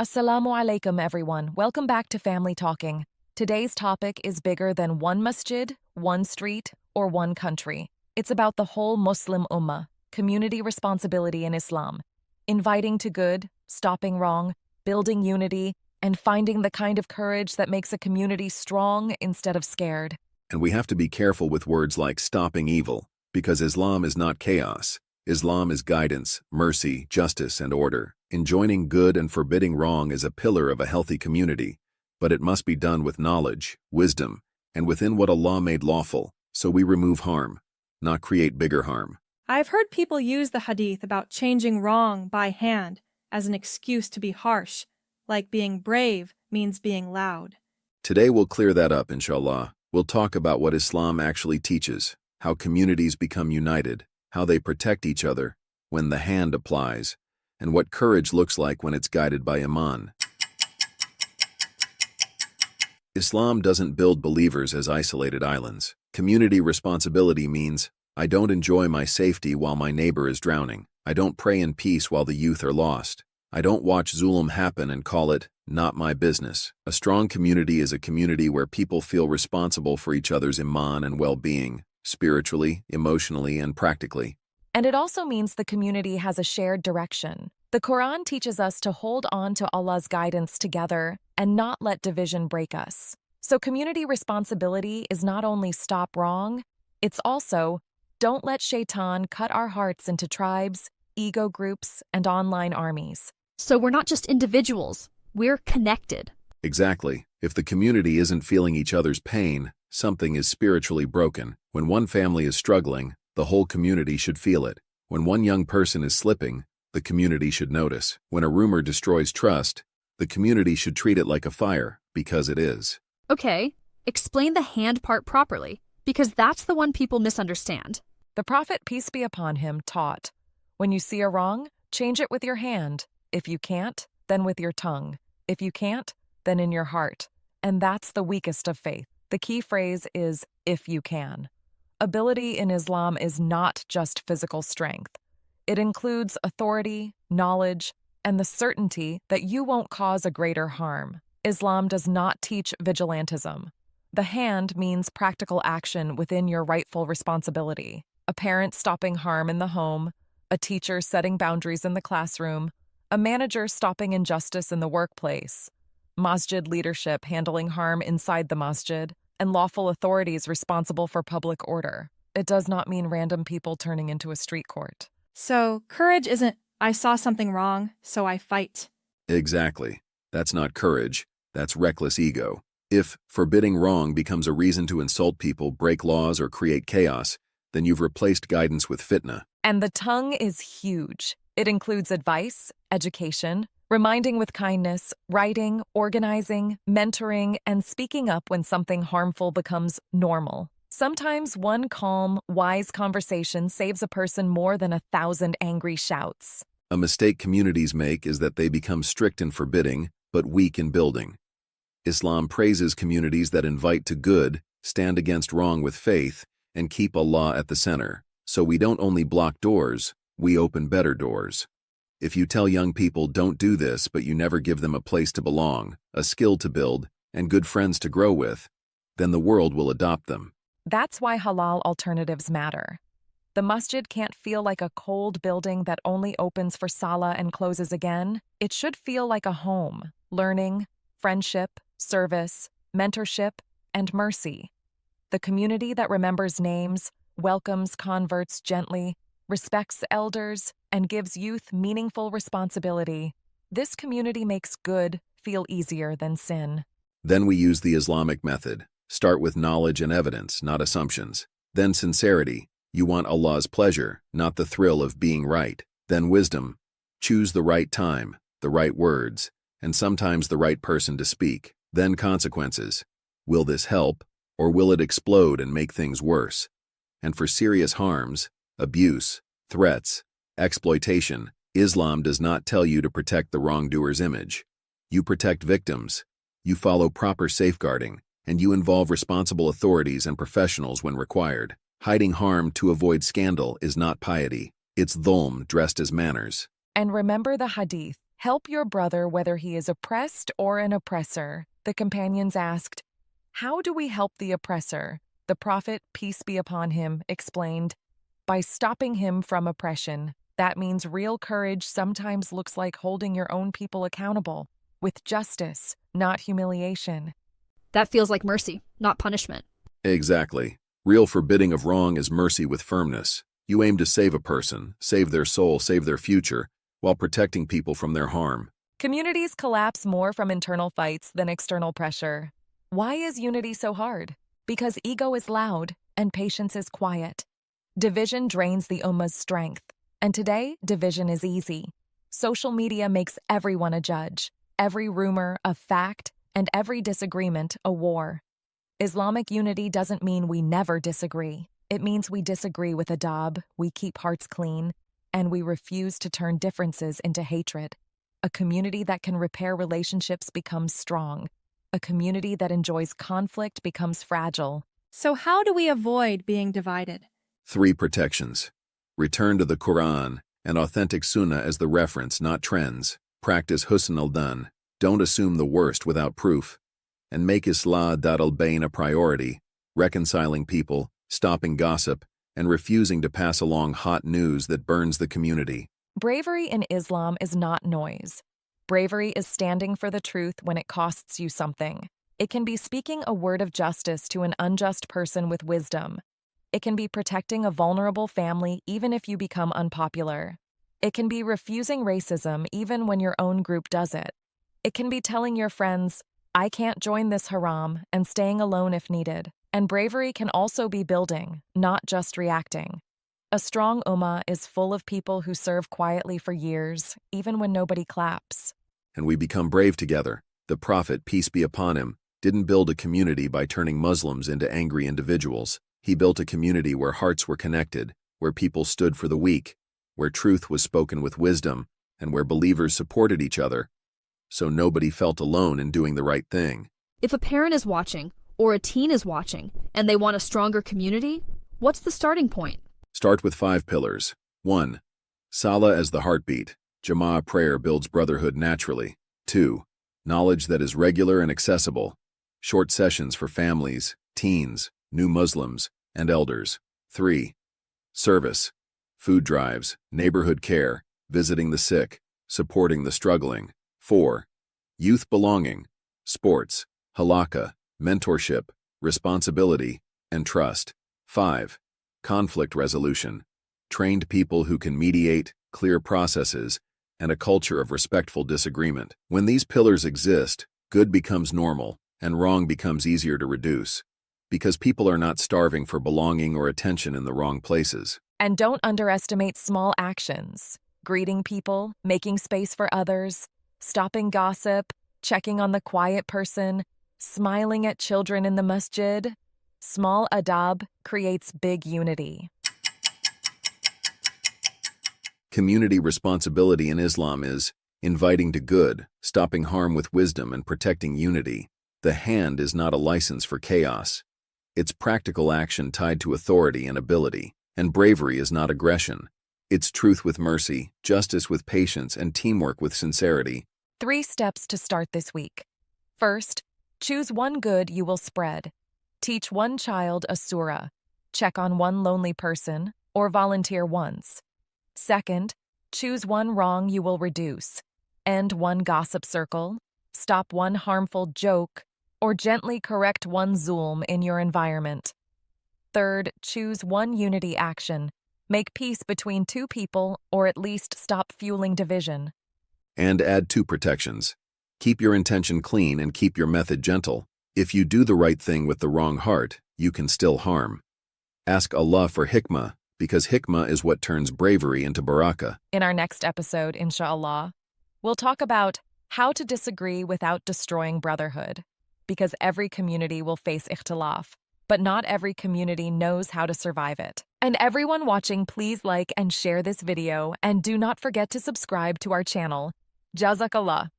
Assalamu alaikum, everyone. Welcome back to Family Talking. Today's topic is bigger than one masjid, one street, or one country. It's about the whole Muslim ummah, community responsibility in Islam, inviting to good, stopping wrong, building unity, and finding the kind of courage that makes a community strong instead of scared. And we have to be careful with words like stopping evil, because Islam is not chaos. Islam is guidance, mercy, justice, and order. Enjoining good and forbidding wrong is a pillar of a healthy community, but it must be done with knowledge, wisdom, and within what Allah made lawful, so we remove harm, not create bigger harm. I've heard people use the hadith about changing wrong by hand as an excuse to be harsh, like being brave means being loud. Today we'll clear that up, inshallah. We'll talk about what Islam actually teaches, how communities become united, how they protect each other when the hand applies, and what courage looks like when it's guided by Iman. Islam doesn't build believers as isolated islands. Community responsibility means, I don't enjoy my safety while my neighbor is drowning. I don't pray in peace while the youth are lost. I don't watch zulm happen and call it, not my business. A strong community is a community where people feel responsible for each other's Iman and well-being, spiritually, emotionally, and practically. And it also means the community has a shared direction. The Qur'an teaches us to hold on to Allah's guidance together and not let division break us. So community responsibility is not only stop wrong, it's also don't let shaitan cut our hearts into tribes, ego groups, and online armies. So we're not just individuals, we're connected. Exactly. If the community isn't feeling each other's pain, something is spiritually broken. When one family is struggling, the whole community should feel it. When one young person is slipping, the community should notice. When a rumor destroys trust, the community should treat it like a fire, because it is. Okay, explain the hand part properly, because that's the one people misunderstand. The Prophet, peace be upon him, taught, when you see a wrong, change it with your hand. If you can't, then with your tongue. If you can't, then in your heart. And that's the weakest of faith. The key phrase is, if you can. Ability in Islam is not just physical strength. It includes authority, knowledge, and the certainty that you won't cause a greater harm. Islam does not teach vigilantism. The hand means practical action within your rightful responsibility. A parent stopping harm in the home, a teacher setting boundaries in the classroom, a manager stopping injustice in the workplace, masjid leadership handling harm inside the masjid, and lawful authorities responsible for public order. It does not mean random people turning into a street court. So courage isn't, I saw something wrong, so I fight. Exactly. That's not courage, that's reckless ego. If forbidding wrong becomes a reason to insult people, break laws, or create chaos, then you've replaced guidance with fitna. And the tongue is huge. It includes advice, education, reminding with kindness, writing, organizing, mentoring, and speaking up when something harmful becomes normal. Sometimes one calm, wise conversation saves a person more than 1,000 angry shouts. A mistake communities make is that they become strict in forbidding, but weak in building. Islam praises communities that invite to good, stand against wrong with faith, and keep Allah at the center. So we don't only block doors, we open better doors. If you tell young people don't do this, but you never give them a place to belong, a skill to build, and good friends to grow with, then the world will adopt them. That's why halal alternatives matter. The masjid can't feel like a cold building that only opens for salah and closes again. It should feel like a home, learning, friendship, service, mentorship, and mercy. The community that remembers names, welcomes converts gently, respects elders, and gives youth meaningful responsibility. This community makes good feel easier than sin. Then we use the Islamic method. Start with knowledge and evidence, not assumptions. Then sincerity. You want Allah's pleasure, not the thrill of being right. Then wisdom. Choose the right time, the right words, and sometimes the right person to speak. Then consequences. Will this help, or will it explode and make things worse? And for serious harms, abuse, threats, exploitation, Islam does not tell you to protect the wrongdoer's image. You protect victims, you follow proper safeguarding, and you involve responsible authorities and professionals when required. Hiding harm to avoid scandal is not piety. It's dhulm dressed as manners. And remember the hadith, Help your brother whether he is oppressed or an oppressor. The companions asked, "How do we help the oppressor?" The Prophet, peace be upon him, explained, "By stopping him from oppression." That means real courage sometimes looks like holding your own people accountable, with justice, not humiliation. That feels like mercy, not punishment. Exactly. Real forbidding of wrong is mercy with firmness. You aim to save a person, save their soul, save their future, while protecting people from their harm. Communities collapse more from internal fights than external pressure. Why is unity so hard? Because ego is loud and patience is quiet. Division drains the ummah's strength, and today, division is easy. Social media makes everyone a judge, every rumor a fact, and every disagreement a war. Islamic unity doesn't mean we never disagree. It means we disagree with adab, we keep hearts clean, and we refuse to turn differences into hatred. A community that can repair relationships becomes strong. A community that enjoys conflict becomes fragile. So how do we avoid being divided? 3 protections. Return to the Qur'an and authentic Sunnah as the reference, not trends. Practice husn al-dhan. Don't assume the worst without proof. And make Islah al-bayn a priority, reconciling people, stopping gossip, and refusing to pass along hot news that burns the community. Bravery in Islam is not noise. Bravery is standing for the truth when it costs you something. It can be speaking a word of justice to an unjust person with wisdom. It can be protecting a vulnerable family even if you become unpopular. It can be refusing racism even when your own group does it. It can be telling your friends, "I can't join this haram," and staying alone if needed. And bravery can also be building, not just reacting. A strong ummah is full of people who serve quietly for years, even when nobody claps. And we become brave together. The Prophet, peace be upon him, didn't build a community by turning Muslims into angry individuals. He built a community where hearts were connected, where people stood for the weak, where truth was spoken with wisdom, and where believers supported each other, so nobody felt alone in doing the right thing. If a parent is watching, or a teen is watching, and they want a stronger community, what's the starting point? Start with 5 pillars. 1. Salah as the heartbeat. Jama'ah prayer builds brotherhood naturally. 2. Knowledge that is regular and accessible. Short sessions for families, teens, new Muslims, and elders. 3. Service. Food drives, neighborhood care, visiting the sick, supporting the struggling. 4. Youth belonging. Sports, halakha, mentorship, responsibility, and trust. 5. Conflict resolution. Trained people who can mediate, clear processes, and a culture of respectful disagreement. When these pillars exist, good becomes normal, and wrong becomes easier to reduce. Because people are not starving for belonging or attention in the wrong places. And don't underestimate small actions. Greeting people, making space for others, stopping gossip, checking on the quiet person, smiling at children in the masjid. Small adab creates big unity. Community responsibility in Islam is inviting to good, stopping harm with wisdom, and protecting unity. The hand is not a license for chaos. It's practical action tied to authority and ability. And bravery is not aggression. It's truth with mercy, justice with patience, and teamwork with sincerity. 3 steps to start this week. First, choose one good you will spread. Teach one child a surah. Check on one lonely person, or volunteer once. Second, choose one wrong you will reduce. End one gossip circle. Stop one harmful joke, or gently correct one zulm in your environment. Third, choose one unity action. Make peace between 2 people, or at least stop fueling division. And add 2 protections. Keep your intention clean and keep your method gentle. If you do the right thing with the wrong heart, you can still harm. Ask Allah for hikmah, because hikmah is what turns bravery into barakah. In our next episode, inshallah, we'll talk about how to disagree without destroying brotherhood, because every community will face ikhtilaf, but not every community knows how to survive it. And everyone watching, please like and share this video, and do not forget to subscribe to our channel. Jazakallah.